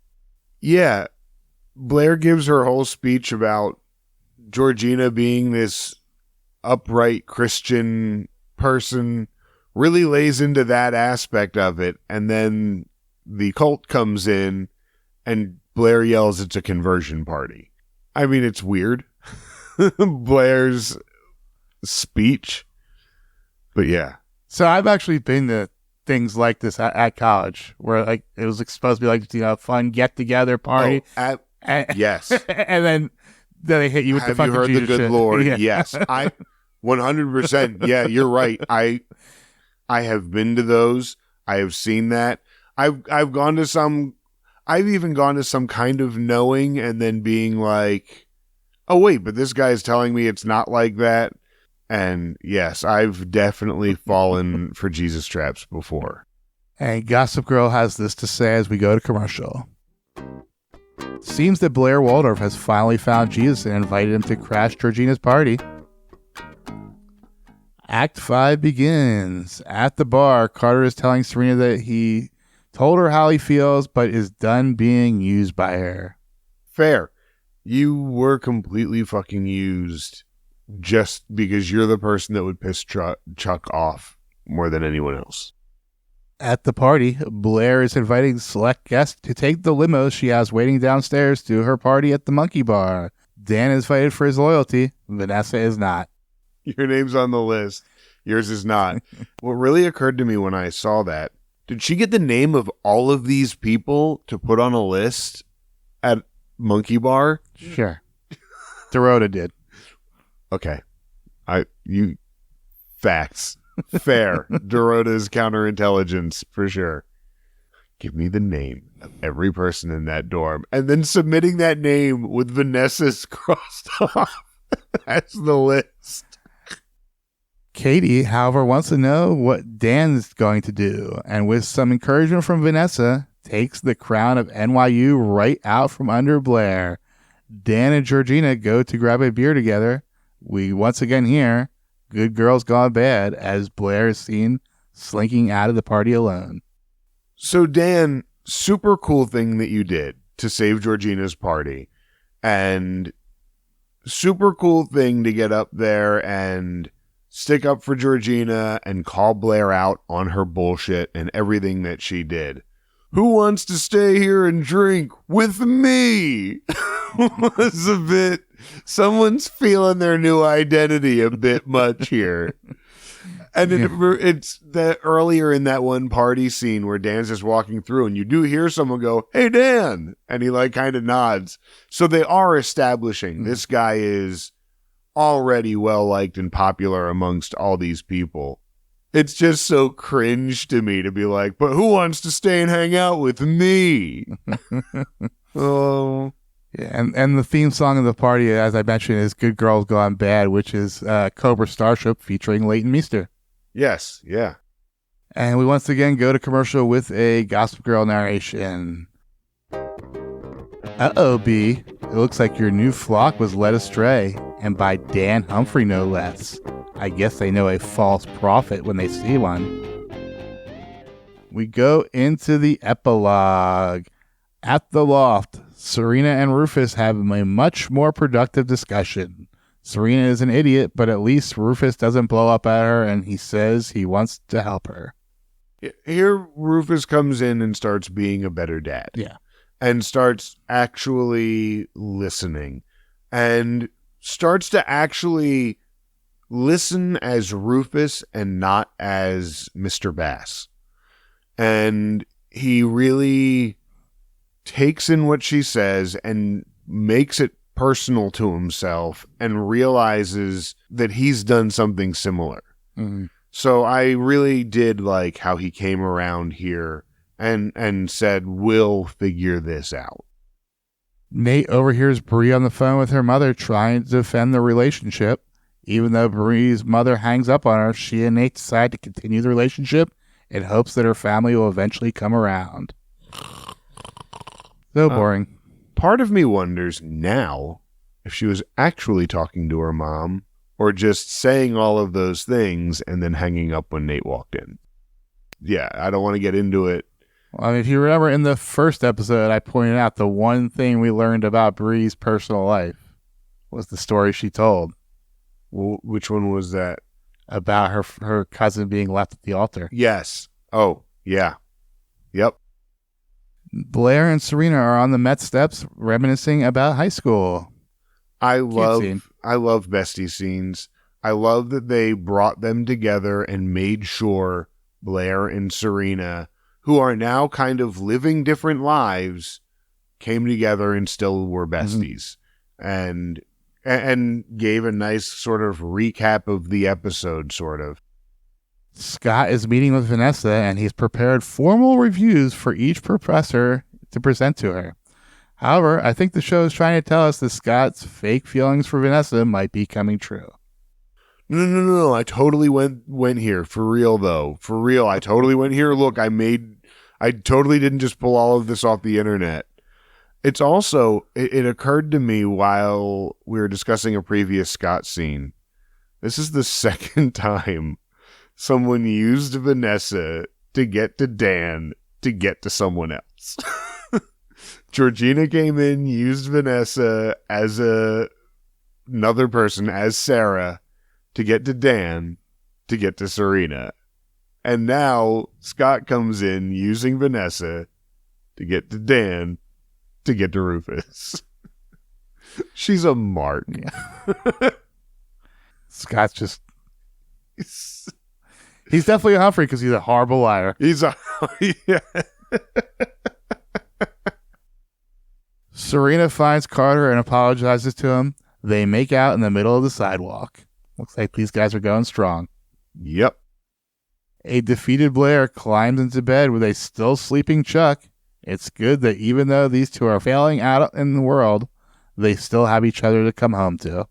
Yeah. Blair gives her whole speech about Georgina being this upright Christian person, really lays into that aspect of it, and then the cult comes in and Blair yells it's a conversion party. I mean, it's weird. Blair's speech. But yeah. So I've actually been to things like this at college where like it was supposed to be like, a fun get-together party. Yes. And then they hit you with the fucking Have you heard Jesus the good shit. Lord? Yeah. Yes. 100%. Yeah, you're right. I have been to those. I have seen that. I've gone to some. I've even gone to some kind of knowing and then being like, oh wait, but this guy's telling me it's not like that. And yes, I've definitely fallen for Jesus traps before. And Gossip Girl has this to say as we go to commercial. Seems that Blair Waldorf has finally found Jesus and invited him to crash Georgina's party. Act 5 begins. At the bar, Carter is telling Serena that he told her how he feels, but is done being used by her. Fair. You were completely fucking used just because you're the person that would piss Chuck off more than anyone else. At the party, Blair is inviting select guests to take the limo she has waiting downstairs to her party at the Monkey Bar. Dan is fighting for his loyalty. Vanessa is not. Your name's on the list. Yours is not. What really occurred to me when I saw that, did she get the name of all of these people to put on a list at Monkey Bar? Sure. Dorota did. Okay. Facts. Fair. Dorota's counterintelligence for sure. Give me the name of every person in that dorm and then submitting that name with Vanessa's crossed off as the list. Katie, however, wants to know what Dan's going to do, and with some encouragement from Vanessa, takes the crown of NYU right out from under Blair. Dan and Georgina go to grab a beer together. We once again hear Good Girls Gone Bad as Blair is seen slinking out of the party alone. So Dan, super cool thing that you did to save Georgina's party, and super cool thing to get up there and stick up for Georgina and call Blair out on her bullshit and everything that she did. Who wants to stay here and drink with me? Was a bit, someone's feeling their new identity a bit much here. And it's the earlier in that one party scene where Dan's just walking through and you do hear someone go, "Hey, Dan." And he like kind of nods. So they are establishing this guy is already well liked and popular amongst all these people. It's just so cringe to me to be like, but who wants to stay and hang out with me? Oh. Yeah, and the theme song of the party, as I mentioned, is Good Girls Gone Bad, which is Cobra Starship featuring Leighton Meester. Yes, yeah. And we once again go to commercial with a Gossip Girl narration. Uh-oh, B. It looks like your new flock was led astray, and by Dan Humphrey, no less. I guess they know a false prophet when they see one. We go into the epilogue. At the loft, Serena and Rufus have a much more productive discussion. Serena is an idiot, but at least Rufus doesn't blow up at her, and he says he wants to help her. Here, Rufus comes in and starts being a better dad. Yeah. And starts actually listening. And starts to actually listen as Rufus and not as Mr. Bass. And he really takes in what she says and makes it personal to himself and realizes that he's done something similar. Mm-hmm. So I really did like how he came around here and said, we'll figure this out. Nate overhears Bree on the phone with her mother trying to defend the relationship. Even though Bree's mother hangs up on her, she and Nate decide to continue the relationship in hopes that her family will eventually come around. So boring. Part of me wonders now if she was actually talking to her mom or just saying all of those things and then hanging up when Nate walked in. Yeah, I don't want to get into it. Well, I mean, if you remember in the first episode, I pointed out the one thing we learned about Bree's personal life was the story she told. Well, which one was that? About her cousin being left at the altar. Yes. Oh, yeah. Yep. Blair and Serena are on the Met steps reminiscing about high school. I love bestie scenes. I love that they brought them together and made sure Blair and Serena, who are now kind of living different lives, came together and still were besties. Mm-hmm. And gave a nice sort of recap of the episode, sort of. Scott is meeting with Vanessa, and he's prepared formal reviews for each professor to present to her. However, I think the show is trying to tell us that Scott's fake feelings for Vanessa might be coming true. No. I totally went here. For real, though. For real, I totally went here. Look, I totally didn't just pull all of this off the internet. It's also, it occurred to me while we were discussing a previous Scott scene. This is the second time someone used Vanessa to get to Dan to get to someone else. Georgina came in, used Vanessa as another person, as Sarah, to get to Dan to get to Serena. And now Scott comes in using Vanessa to get to Dan to get to Rufus. She's a mark. Yeah. Scott's just... He's definitely a Humphrey because he's a horrible liar. Yeah. Serena finds Carter and apologizes to him. They make out in the middle of the sidewalk. Looks like these guys are going strong. Yep. A defeated Blair climbs into bed with a still sleeping Chuck. It's good that even though these two are failing out in the world, they still have each other to come home to.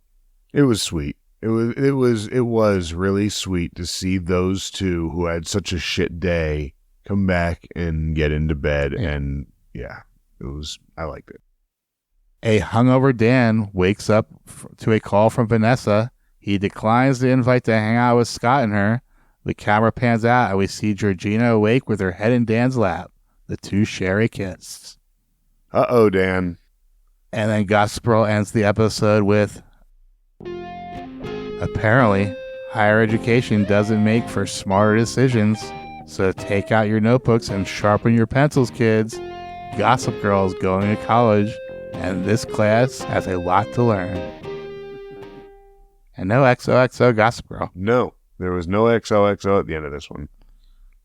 It was sweet. It was really sweet to see those two who had such a shit day come back and get into bed. Yeah. And yeah, I liked it. A hungover Dan wakes up to a call from Vanessa. He declines the invite to hang out with Scott and her. The camera pans out and we see Georgina awake with her head in Dan's lap. The two share a kiss. Uh-oh, Dan. And then Gossip Girl ends the episode with, apparently, higher education doesn't make for smarter decisions. So take out your notebooks and sharpen your pencils, kids. Gossip Girl is going to college, and this class has a lot to learn. And no XOXO Gossip Girl. No, there was no XOXO at the end of this one.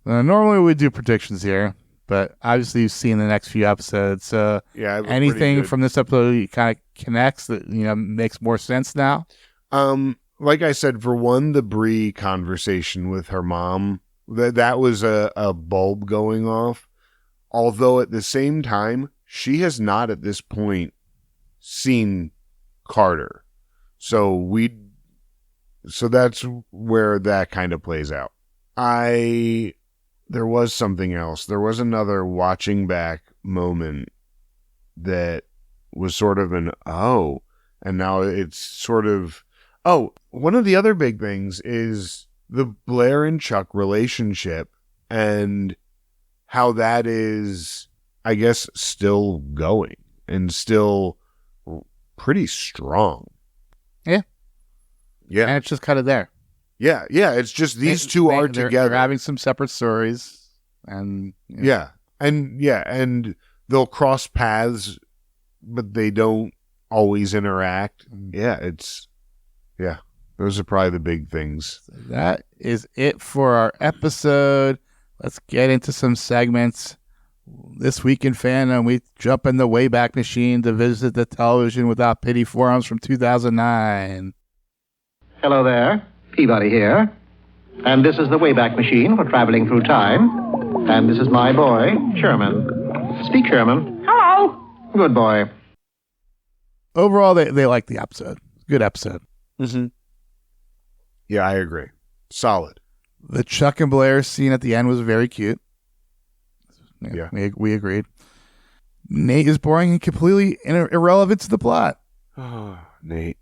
Normally we do predictions here, but obviously you've seen the next few episodes. So yeah, anything from this episode kind of connects that makes more sense now? like I said, for one, the Bree conversation with her mom, that was a bulb going off. Although at the same time, she has not at this point seen Carter. So that's where that kind of plays out. There was something else. There was another watching back moment that was sort of an, oh, and now it's sort of, oh, one of the other big things is the Blair and Chuck relationship and how that is, I guess, still going and still pretty strong. Yeah. Yeah. And it's just kind of there. Yeah. Yeah. It's just these two are together. They're having some separate stories. And yeah. And they'll cross paths, but they don't always interact. Yeah. Those are probably the big things. So that is it for our episode. Let's get into some segments. This week in fandom, we jump in the Wayback Machine to visit the Television Without Pity forums from 2009. Hello there, Peabody here. And this is the Wayback Machine for traveling through time. And this is my boy, Sherman. Speak, Sherman. Hello. Good boy. Overall, they like the episode. Good episode. Mm-hmm. Yeah, I agree. Solid. The Chuck and Blair scene at the end was very cute. Yeah. We agreed. Nate is boring and completely irrelevant to the plot. Oh, Nate.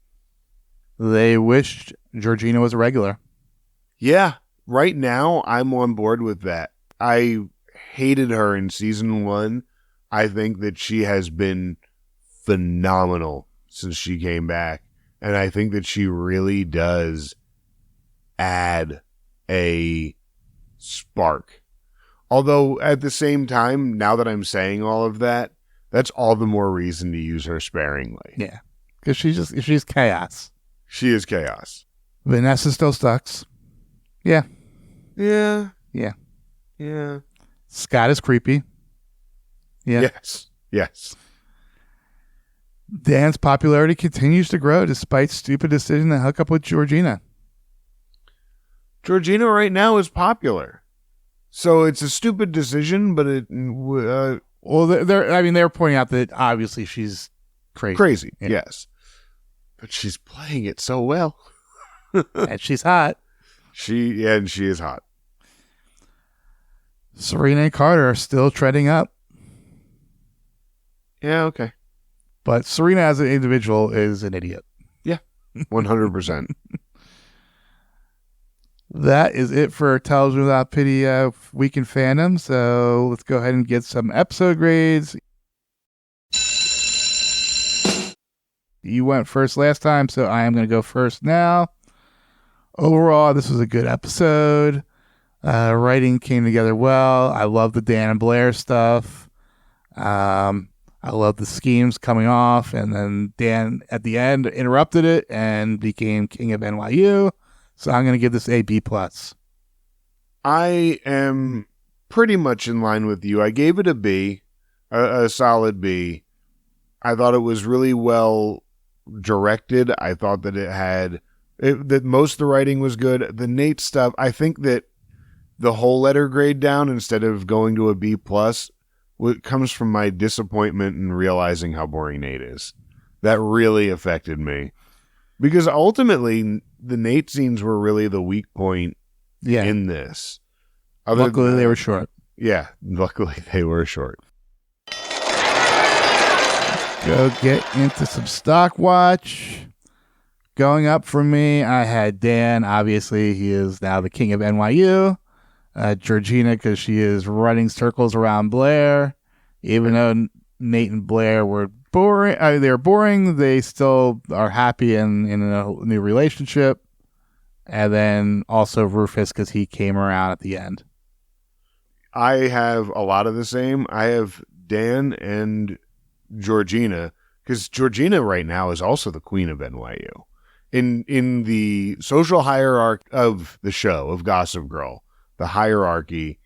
They wished Georgina was a regular. Yeah. Right now, I'm on board with that. I hated her in season 1. I think that she has been phenomenal since she came back. And I think that she really does add a spark. Although at the same time, now that I'm saying all of that, that's all the more reason to use her sparingly. Yeah. Because she's chaos. She is chaos. Vanessa still sucks. Yeah. Yeah. Yeah. Yeah. Scott is creepy. Yeah. Yes. Yes. Dan's popularity continues to grow despite stupid decision to hook up with Georgina. Georgina right now is popular. So it's a stupid decision, but it... well, they're pointing out that obviously she's crazy. Crazy, Yeah. yes. But she's playing it so well. And she's hot. She is hot. Serena and Carter are still treading up. Yeah, okay. But Serena as an individual is an idiot. Yeah, 100%. That is it for Television Without Pity Week in Fandom. So let's go ahead and get some episode grades. You went first last time, so I am going to go first now. Overall, this was a good episode. Writing came together well. I love the Dan and Blair stuff. I love the schemes coming off, and then Dan at the end interrupted it and became king of NYU. So I'm going to give this a B+. I am pretty much in line with you. I gave it a B, a solid B. I thought it was really well directed. I thought that that most of the writing was good. The Nate stuff, I think that the whole letter grade down instead of going to a B+, comes from my disappointment in realizing how boring Nate is. That really affected me. Because ultimately, the Nate scenes were really the weak point in this. Luckily, they were short. Yeah, luckily they were short. Go get into some stock watch. Going up for me, I had Dan. Obviously, he is now the king of NYU. Georgina, because she is running circles around Blair. Even though Nate and Blair were boring, they're boring, they still are happy in a new relationship. And then also Rufus, because he came around at the end. I have a lot of the same. I have Dan and Georgina, because Georgina right now is also the queen of NYU. In the social hierarchy of the show, of Gossip Girl, the hierarchy,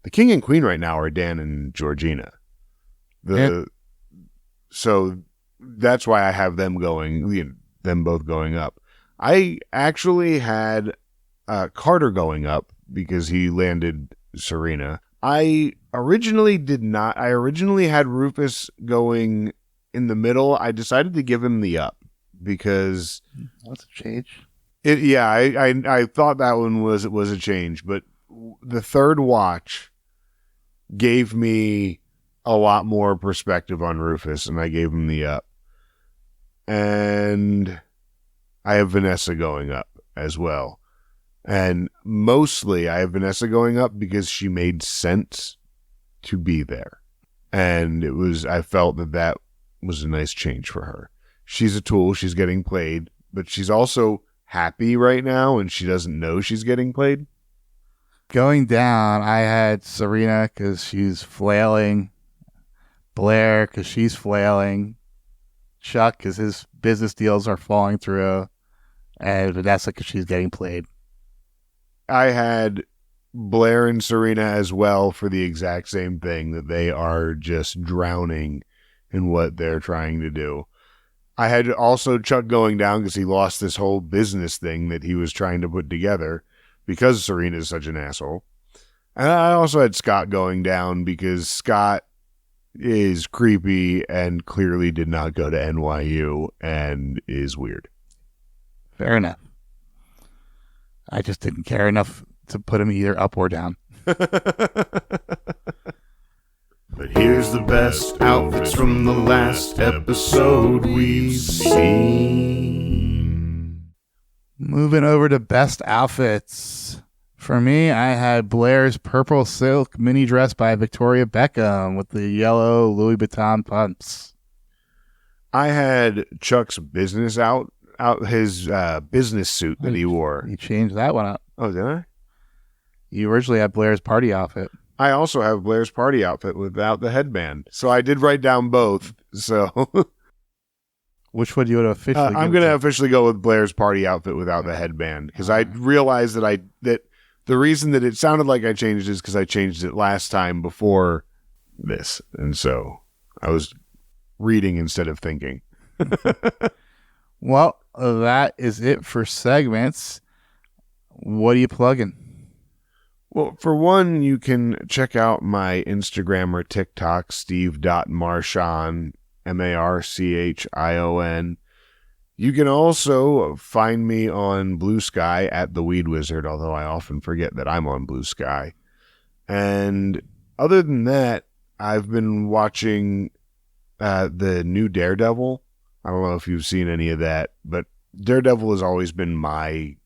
the king and queen right now are Dan and Georgina. So that's why I have them both going up. I actually had Carter going up because he landed Serena. I originally did not. I originally had Rufus going in the middle. I decided to give him the up because That's a change. I thought that one was a change, but the third watch gave me a lot more perspective on Rufus, and I gave him the up. And I have Vanessa going up as well. And mostly I have Vanessa going up because she made sense to be there. And I felt that was a nice change for her. She's a tool, she's getting played, but she's also happy right now and she doesn't know she's getting played. Going down, I had Serena because she's flailing, Blair because she's flailing, Chuck because his business deals are falling through, and Vanessa because she's getting played. I had Blair and Serena as well for the exact same thing, that they are just drowning in what they're trying to do. I had also Chuck going down because he lost this whole business thing that he was trying to put together because Serena is such an asshole. And I also had Scott going down because Scott is creepy and clearly did not go to NYU and is weird. Fair enough. I just didn't care enough to put him either up or down. But here's the best outfits from the last episode we've seen. Moving over to best outfits. For me, I had Blair's purple silk mini dress by Victoria Beckham with the yellow Louis Vuitton pumps. I had Chuck's business his business suit that he wore. You changed that one up. Oh, did I? You originally had Blair's party outfit. I also have Blair's party outfit without the headband. So I did write down both. So which one do you want to officially I'm going to officially go with Blair's party outfit without the headband because I realized that the reason that it sounded like I changed is because I changed it last time before this. And so I was reading instead of thinking. Well, that is it for segments. What are you plugging? Well, for one, you can check out my Instagram or TikTok, steve.marchon, Marchion. You can also find me on Blue Sky at The Weed Wizard, although I often forget that I'm on Blue Sky. And other than that, I've been watching the new Daredevil. I don't know if you've seen any of that, but Daredevil has always been my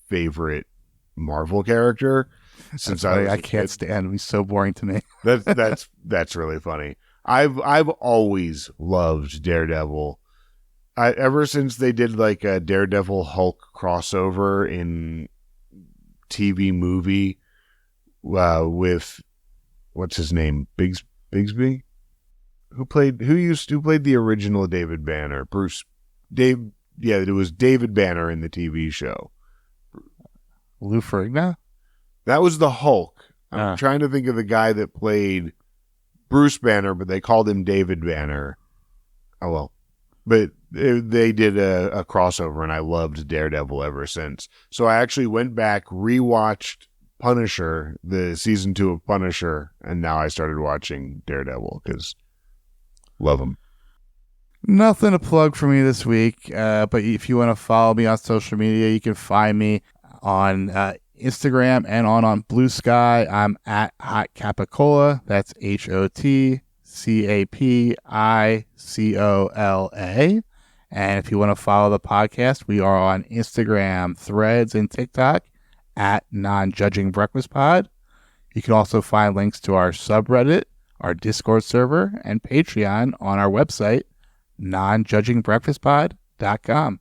favorite Marvel character. Since I can't stand him. He's so boring to me. That's really funny. I've always loved Daredevil. Ever since they did like a Daredevil Hulk crossover in TV movie with what's his name, Bigsby, who played the original David Banner, it was David Banner in the TV show. Lou Ferrigno? That was the Hulk. I'm trying to think of the guy that played Bruce Banner, but they called him David Banner. Oh, well. But they did a crossover, and I loved Daredevil ever since. So I actually went back, rewatched Punisher, the season 2 of Punisher, and now I started watching Daredevil because love him. Nothing to plug for me this week, but if you want to follow me on social media, you can find me on Instagram and on Blue Sky. I'm at Hot Capicola. That's HOTCAPICOLA. And if you want to follow the podcast, we are on Instagram, Threads, and TikTok at Non-Judging Breakfast Pod. You can also find links to our subreddit, our Discord server, and Patreon on our website, nonjudgingbreakfastpod.com.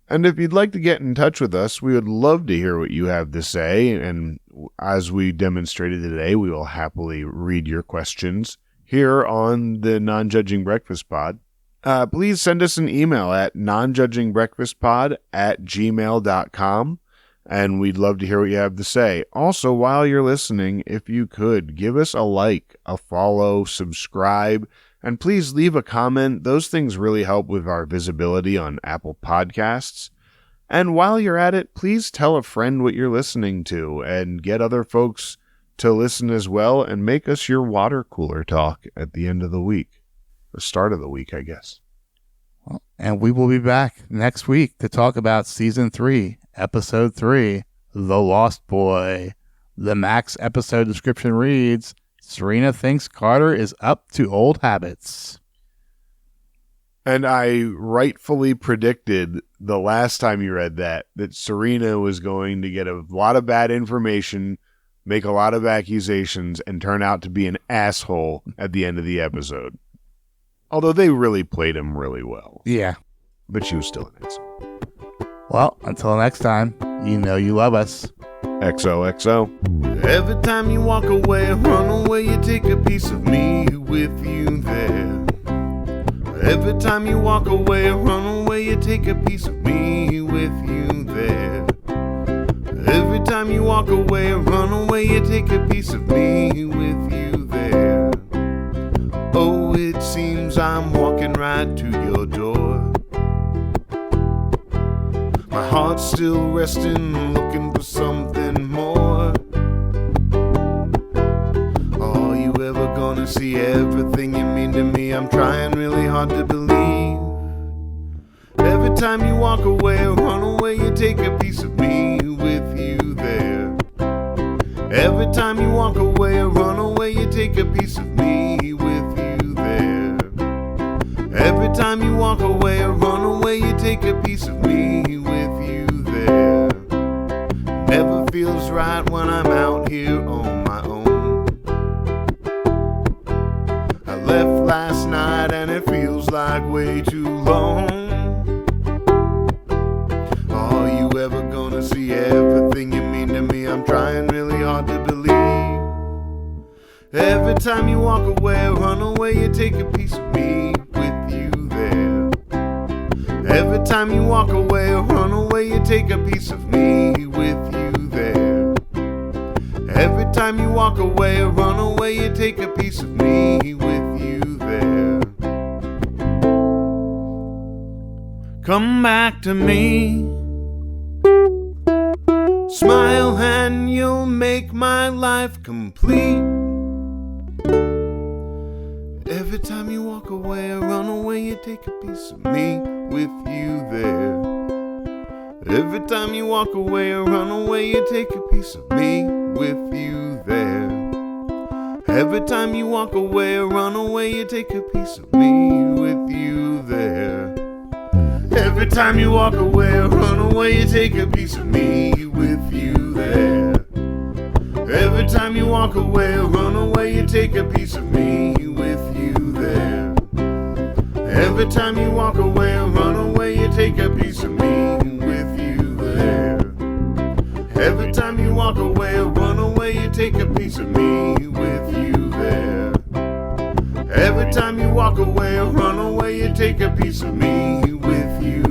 And if you'd like to get in touch with us, we would love to hear what you have to say. And as we demonstrated today, we will happily read your questions here on the Non-Judging Breakfast Pod. Please send us an email at nonjudgingbreakfastpod@gmail.com. And we'd love to hear what you have to say. Also, while you're listening, if you could, give us a like, a follow, subscribe, And please leave a comment. Those things really help with our visibility on Apple Podcasts. And while you're at it, please tell a friend what you're listening to and get other folks to listen as well and make us your water cooler talk at the end of the week. The start of the week, I guess. Well, and we will be back next week to talk about Season 3, Episode 3, The Lost Boy. The Max episode description reads, Serena thinks Carter is up to old habits. And I rightfully predicted the last time you read that Serena was going to get a lot of bad information, make a lot of accusations, and turn out to be an asshole at the end of the episode. Although they really played him really well. Yeah. But she was still an asshole. Well, until next time, you know you love us. XOXO. Every time you walk away, run away, you take a piece of me with you there. Every time you walk away, run away, you take a piece of me with you there. Every time you walk away, run away, you take a piece of me with you there. Oh, it seems I'm walking right to your door. My heart's still resting, looking for something more. Are you ever gonna see everything you mean to me? I'm trying really hard to believe. Every time you walk away or run away, you take a piece of me with you there. Every time you walk away or run away, you take a piece of me with you there. Every time you walk away or run away, you take a piece of me with you there. Never feels right when I'm out here on my own. I left last night and it feels like way too long. Are you ever gonna see everything you mean to me? I'm trying really hard to believe. Every time you walk away or run away, you take a piece of me with you there. Every time you walk away or run away, you take a piece of me with you there. Every time you walk away or run away, you take a piece of me with you there. Come back to me. Smile and you'll make my life complete. Every time you walk away or run away, you take a piece of me with you there. Every time you walk away or run away, you take a piece of me with you there. Every time you walk away or run away, you take a piece of me with you there. Every time you walk away or run away, you take a piece of me with you there. Every time you walk away or run away, you take a piece of me with you there. Every time you walk away or run away, you take a piece of me with you there. Every time you walk away or run away, you take a piece of me with you there. Every time you walk away or run away, you take a piece of me with you